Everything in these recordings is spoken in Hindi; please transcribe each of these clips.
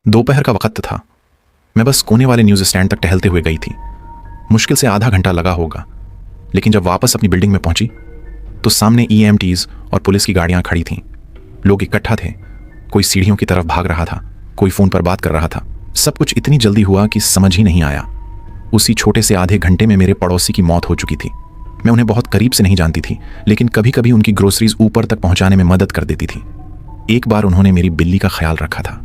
दोपहर का वक्त था। मैं बस कोने वाले न्यूज़ स्टैंड तक टहलते हुए गई थी। मुश्किल से आधा घंटा लगा होगा, लेकिन जब वापस अपनी बिल्डिंग में पहुंची तो सामने EMTs और पुलिस की गाड़ियां खड़ी थीं। लोग इकट्ठा थे। कोई सीढ़ियों की तरफ भाग रहा था, कोई फ़ोन पर बात कर रहा था। सब कुछ इतनी जल्दी हुआ कि समझ ही नहीं आया। उसी छोटे से आधे घंटे में मेरे पड़ोसी की मौत हो चुकी थी। मैं उन्हें बहुत करीब से नहीं जानती थी, लेकिन कभी कभी उनकी ग्रोसरीज ऊपर तक पहुंचाने में मदद कर देती थी। एक बार उन्होंने मेरी बिल्ली का ख्याल रखा था।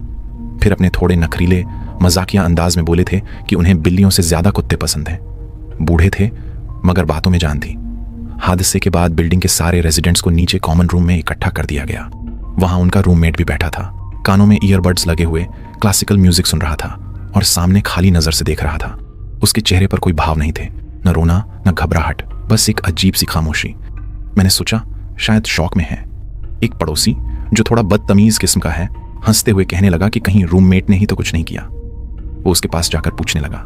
फिर अपने थोड़े नखरीले मजाकिया अंदाज में बोले थे कि उन्हें बिल्लियों से ज्यादा कुत्ते पसंद हैं। बूढ़े थे मगर बातों में जान थी। हादसे के बाद बिल्डिंग के सारे रेजिडेंट्स को नीचे कॉमन रूम में इकट्ठा कर दिया गया। वहां उनका रूममेट भी बैठा था, कानों में ईयरबड्स लगे हुए क्लासिकल म्यूजिक सुन रहा था और सामने खाली नजर से देख रहा था। उसके चेहरे पर कोई भाव नहीं थे, न रोना न घबराहट, बस एक अजीब सी खामोशी। मैंने सोचा शायद शौक में है। एक पड़ोसी जो थोड़ा बदतमीज किस्म का है, हंसते हुए कहने लगा कि कहीं रूममेट ने ही तो कुछ नहीं किया। वो उसके पास जाकर पूछने लगा।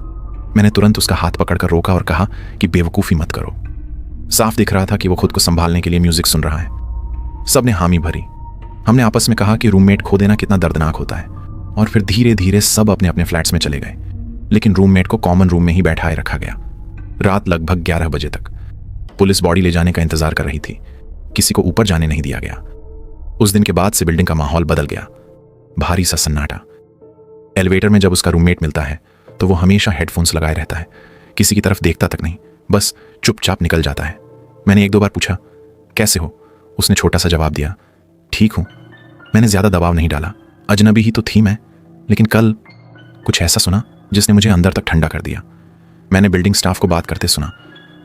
मैंने तुरंत उसका हाथ पकड़कर रोका और कहा कि बेवकूफ़ी मत करो। साफ दिख रहा था कि वो खुद को संभालने के लिए म्यूजिक सुन रहा है। सबने हामी भरी। हमने आपस में कहा कि रूममेट खो देना कितना दर्दनाक होता है, और फिर धीरे धीरे सब अपने अपने फ्लैट्स में चले गए। लेकिन रूममेट को कॉमन रूम में ही बैठाए रखा गया। रात लगभग 11 बजे तक पुलिस बॉडी ले जाने का इंतजार कर रही थी। किसी को ऊपर जाने नहीं दिया गया। उस दिन के बाद से बिल्डिंग का माहौल बदल गया। भारी सा सन्नाटा। एलिवेटर में जब उसका रूममेट मिलता है तो वो हमेशा हेडफोन्स लगाए रहता है। किसी की तरफ देखता तक नहीं, बस चुपचाप निकल जाता है। मैंने 1-2 बार पूछा, कैसे हो? उसने छोटा सा जवाब दिया, ठीक हूं। मैंने ज्यादा दबाव नहीं डाला। अजनबी ही तो थी मैं। लेकिन कल कुछ ऐसा सुना जिसने मुझे अंदर तक ठंडा कर दिया। मैंने बिल्डिंग स्टाफ को बात करते सुना।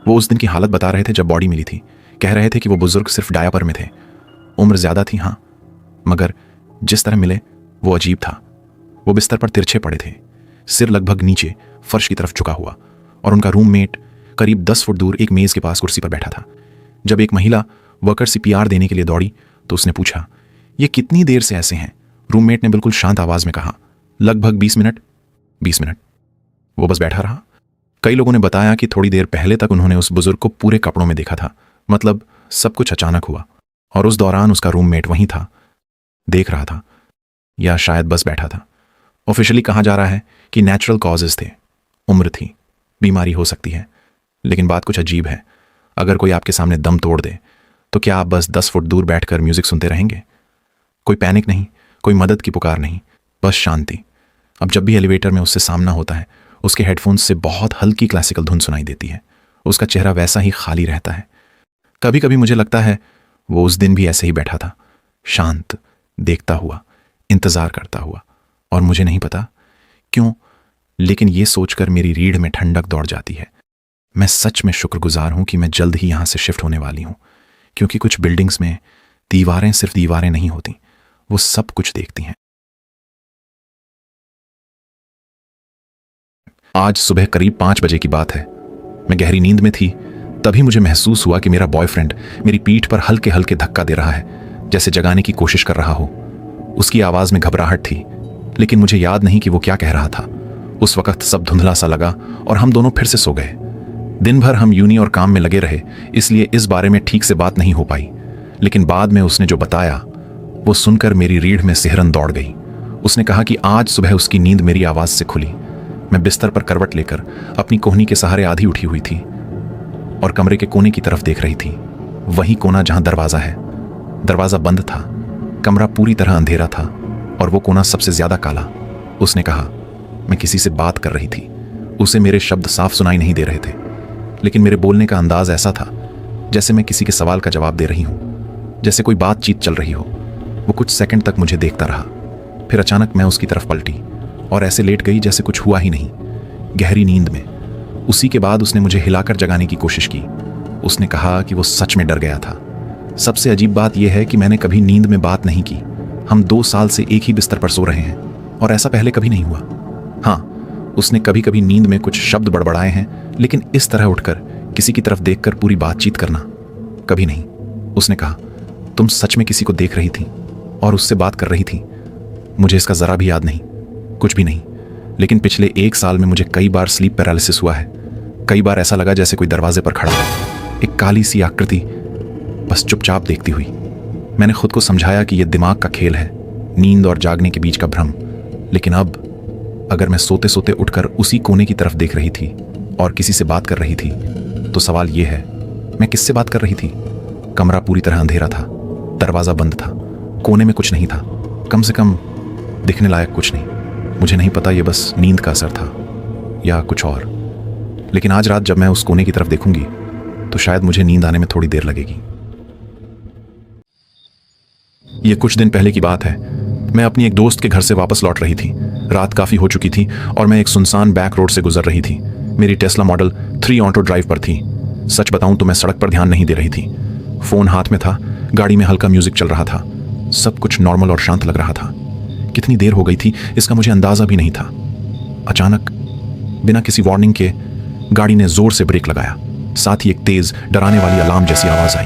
वो उस दिन की हालत बता रहे थे जब बॉडी मिली थी। कह रहे थे कि वो बुजुर्ग सिर्फ डायपर में थे। उम्र ज्यादा थी हाँ, मगर जिस तरह मिले वो अजीब था। वो बिस्तर पर तिरछे पड़े थे, सिर लगभग नीचे फर्श की तरफ झुका हुआ, और उनका रूममेट करीब 10 फुट दूर एक मेज के पास कुर्सी पर बैठा था। जब एक महिला वर्कर CPR देने के लिए दौड़ी तो उसने पूछा, ये कितनी देर से ऐसे हैं? रूममेट ने बिल्कुल शांत आवाज में कहा, लगभग 20 मिनट। 20 मिनट। वो बस बैठा रहा। कई लोगों ने बताया कि थोड़ी देर पहले तक उन्होंने उस बुजुर्ग को पूरे कपड़ों में देखा था। मतलब सब कुछ अचानक हुआ, और उस दौरान उसका रूममेट वहीं था, देख रहा था, या शायद बस बैठा था। ऑफिशियली कहा जा रहा है कि नेचुरल कॉजेज थे। उम्र थी, बीमारी हो सकती है, लेकिन बात कुछ अजीब है। अगर कोई आपके सामने दम तोड़ दे तो क्या आप बस 10 फुट दूर बैठकर म्यूजिक सुनते रहेंगे? कोई पैनिक नहीं, कोई मदद की पुकार नहीं, बस शांति। अब जब भी एलिवेटर में उससे सामना होता है, उसके हेडफोन्स से बहुत हल्की क्लासिकल धुन सुनाई देती है। उसका चेहरा वैसा ही खाली रहता है। कभी कभी मुझे लगता है वो उस दिन भी ऐसे ही बैठा था, शांत, देखता हुआ, इंतजार करता हुआ। और मुझे नहीं पता क्यों, लेकिन ये सोचकर मेरी रीढ़ में ठंडक दौड़ जाती है। मैं सच में शुक्रगुजार हूं कि मैं जल्द ही यहां से शिफ्ट होने वाली हूं, क्योंकि कुछ बिल्डिंग्स में दीवारें सिर्फ दीवारें नहीं होती, वो सब कुछ देखती हैं। आज सुबह करीब 5 बजे की बात है। मैं गहरी नींद में थी। तभी मुझे महसूस हुआ कि मेरा बॉयफ्रेंड मेरी पीठ पर हल्के हल्के धक्का दे रहा है, जैसे जगाने की कोशिश कर रहा हो। उसकी आवाज में घबराहट थी, लेकिन मुझे याद नहीं कि वो क्या कह रहा था। उस वक्त सब धुंधला सा लगा और हम दोनों फिर से सो गए। दिन भर हम यूनी और काम में लगे रहे, इसलिए इस बारे में ठीक से बात नहीं हो पाई। लेकिन बाद में उसने जो बताया वो सुनकर मेरी रीढ़ में सिहरन दौड़ गई। उसने कहा कि आज सुबह उसकी नींद मेरी आवाज से खुली। मैं बिस्तर पर करवट लेकर अपनी कोहनी के सहारे आधी उठी हुई थी और कमरे के कोने की तरफ देख रही थी। वही कोना जहां दरवाजा है। दरवाजा बंद था, कमरा पूरी तरह अंधेरा था, और वो कोना सबसे ज्यादा काला। उसने कहा, मैं किसी से बात कर रही थी। उसे मेरे शब्द साफ सुनाई नहीं दे रहे थे, लेकिन मेरे बोलने का अंदाज ऐसा था जैसे मैं किसी के सवाल का जवाब दे रही हूं, जैसे कोई बातचीत चल रही हो। वो कुछ सेकंड तक मुझे देखता रहा, फिर अचानक मैं उसकी तरफ पलटी और ऐसे लेट गई जैसे कुछ हुआ ही नहीं, गहरी नींद में। उसी के बाद उसने मुझे हिलाकर जगाने की कोशिश की। उसने कहा कि वो सच में डर गया था। सबसे अजीब बात यह है कि मैंने कभी नींद में बात नहीं की। हम 2 साल से एक ही बिस्तर पर सो रहे हैं, और ऐसा पहले कभी नहीं हुआ। हाँ, उसने कभी कभी नींद में कुछ शब्द बड़बड़ाए हैं, लेकिन इस तरह उठकर किसी की तरफ देखकर पूरी बातचीत करना कभी नहीं। उसने कहा, तुम सच में किसी को देख रही थी और उससे बात कर रही थी? मुझे इसका जरा भी याद नहीं, कुछ भी नहीं। लेकिन पिछले 1 साल में मुझे कई बार स्लीप पैरालिसिस हुआ है। कई बार ऐसा लगा जैसे कोई दरवाजे पर खड़ा हो, एक काली सी आकृति बस चुपचाप देखती हुई। मैंने खुद को समझाया कि यह दिमाग का खेल है, नींद और जागने के बीच का भ्रम। लेकिन अब अगर मैं सोते सोते उठकर उसी कोने की तरफ देख रही थी और किसी से बात कर रही थी, तो सवाल यह है, मैं किससे बात कर रही थी? कमरा पूरी तरह अंधेरा था, दरवाज़ा बंद था, कोने में कुछ नहीं था, कम से कम दिखने लायक कुछ नहीं। मुझे नहीं पता ये बस नींद का असर था या कुछ और, लेकिन आज रात जब मैं उस कोने की तरफ देखूंगी तो शायद मुझे नींद आने में थोड़ी देर लगेगी। ये कुछ दिन पहले की बात है। मैं अपनी एक दोस्त के घर से वापस लौट रही थी। रात काफ़ी हो चुकी थी और मैं एक सुनसान बैक रोड से गुजर रही थी। मेरी टेस्ला मॉडल 3 ऑटो ड्राइव पर थी। सच बताऊं तो मैं सड़क पर ध्यान नहीं दे रही थी। फ़ोन हाथ में था, गाड़ी में हल्का म्यूजिक चल रहा था, सब कुछ नॉर्मल और शांत लग रहा था। कितनी देर हो गई थी इसका मुझे अंदाज़ा भी नहीं था। अचानक बिना किसी वार्निंग के गाड़ी ने जोर से ब्रेक लगाया। साथ ही एक तेज डराने वाली अलार्म जैसी आवाज़ आई।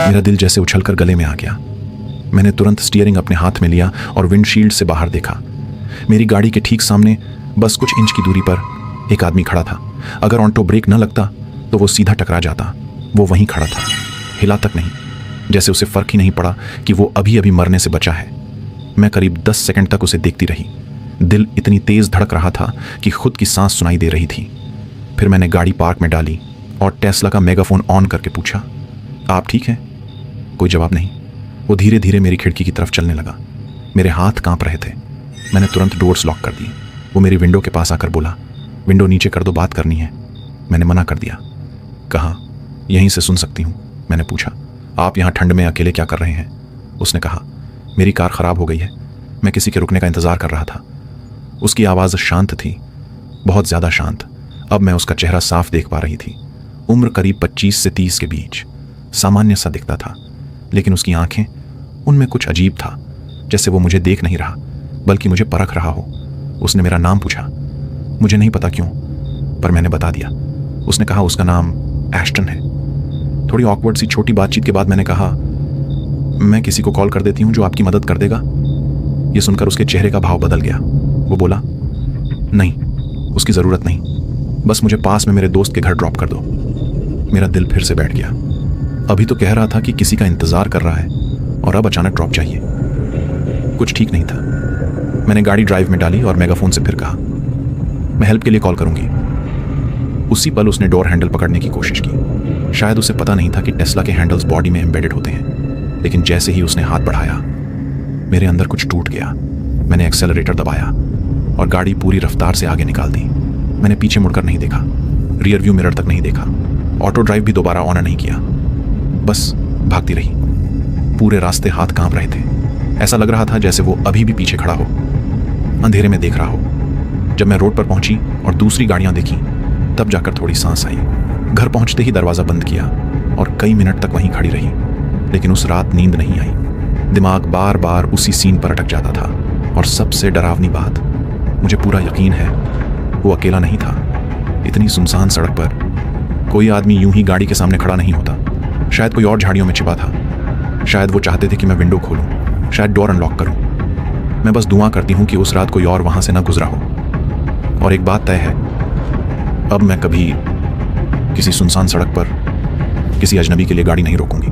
मेरा दिल जैसे उछलकर गले में आ गया। मैंने तुरंत स्टीयरिंग अपने हाथ में लिया और विंडशील्ड से बाहर देखा। मेरी गाड़ी के ठीक सामने बस कुछ इंच की दूरी पर एक आदमी खड़ा था। अगर ऑटो ब्रेक न लगता तो वो सीधा टकरा जाता। वो वहीं खड़ा था, हिला तक नहीं, जैसे उसे फर्क ही नहीं पड़ा कि वो अभी अभी मरने से बचा है। मैं करीब 10 सेकंड तक उसे देखती रही। दिल इतनी तेज धड़क रहा था कि खुद की सांस सुनाई दे रही थी। फिर मैंने गाड़ी पार्क में डाली और टेस्ला का मेगाफोन ऑन करके पूछा, आप ठीक हैं? कोई जवाब नहीं। वो धीरे धीरे मेरी खिड़की की तरफ चलने लगा। मेरे हाथ कांप रहे थे। मैंने तुरंत डोर्स लॉक कर दिए। वो मेरी विंडो के पास आकर बोला, विंडो नीचे कर दो, बात करनी है। मैंने मना कर दिया। कहा, यहीं से सुन सकती हूँ? मैंने पूछा। आप यहाँ ठंड में अकेले क्या कर रहे हैं? उसने कहा, मेरी कार ख़राब हो गई है, मैं किसी के रुकने का इंतज़ार कर रहा था। उसकी आवाज़ शांत थी, बहुत ज़्यादा शांत। अब मैं उसका चेहरा साफ देख पा रही थी। उम्र करीब 25 से 30 के बीच, सामान्य सा दिखता था, लेकिन उसकी आंखें, उनमें कुछ अजीब था, जैसे वो मुझे देख नहीं रहा बल्कि मुझे परख रहा हो। उसने मेरा नाम पूछा। मुझे नहीं पता क्यों, पर मैंने बता दिया। उसने कहा उसका नाम एस्टन है। थोड़ी ऑकवर्ड सी छोटी बातचीत के बाद मैंने कहा, मैं किसी को कॉल कर देती हूँ जो आपकी मदद कर देगा। ये सुनकर उसके चेहरे का भाव बदल गया। वो बोला, नहीं, उसकी ज़रूरत नहीं, बस मुझे पास में मेरे दोस्त के घर ड्रॉप कर दो। मेरा दिल फिर से बैठ गया। अभी तो कह रहा था कि किसी का इंतज़ार कर रहा है और अब अचानक ड्रॉप चाहिए। कुछ ठीक नहीं था। मैंने गाड़ी ड्राइव में डाली और मेगाफोन से फिर कहा, मैं हेल्प के लिए कॉल करूंगी। उसी पल उसने डोर हैंडल पकड़ने की कोशिश की। शायद उसे पता नहीं था कि टेस्ला के हैंडल्स बॉडी में एम्बेडेड होते हैं, लेकिन जैसे ही उसने हाथ बढ़ाया, मेरे अंदर कुछ टूट गया। मैंने एक्सेलरेटर दबाया और गाड़ी पूरी रफ्तार से आगे निकाल दी। मैंने पीछे मुड़कर नहीं देखा, रियर व्यू मिरर तक नहीं देखा, ऑटो ड्राइव भी दोबारा ऑन नहीं किया, बस भागती रही। पूरे रास्ते हाथ कांप रहे थे। ऐसा लग रहा था जैसे वो अभी भी पीछे खड़ा हो, अंधेरे में देख रहा हो। जब मैं रोड पर पहुंची और दूसरी गाड़ियां देखी, तब जाकर थोड़ी सांस आई। घर पहुंचते ही दरवाज़ा बंद किया और कई मिनट तक वहीं खड़ी रही, लेकिन उस रात नींद नहीं आई। दिमाग बार बार उसी सीन पर अटक जाता था। और सबसे डरावनी बात, मुझे पूरा यकीन है वो अकेला नहीं था। इतनी सुनसान सड़क पर कोई आदमी यूं ही गाड़ी के सामने खड़ा नहीं होता। शायद कोई और झाड़ियों में छिपा था। शायद वो चाहते थे कि मैं विंडो खोलूं, शायद डोर अनलॉक करूं। मैं बस दुआ करती हूं कि उस रात कोई और वहां से ना गुजरा हो। और एक बात तय है, अब मैं कभी किसी सुनसान सड़क पर किसी अजनबी के लिए गाड़ी नहीं रोकूंगी।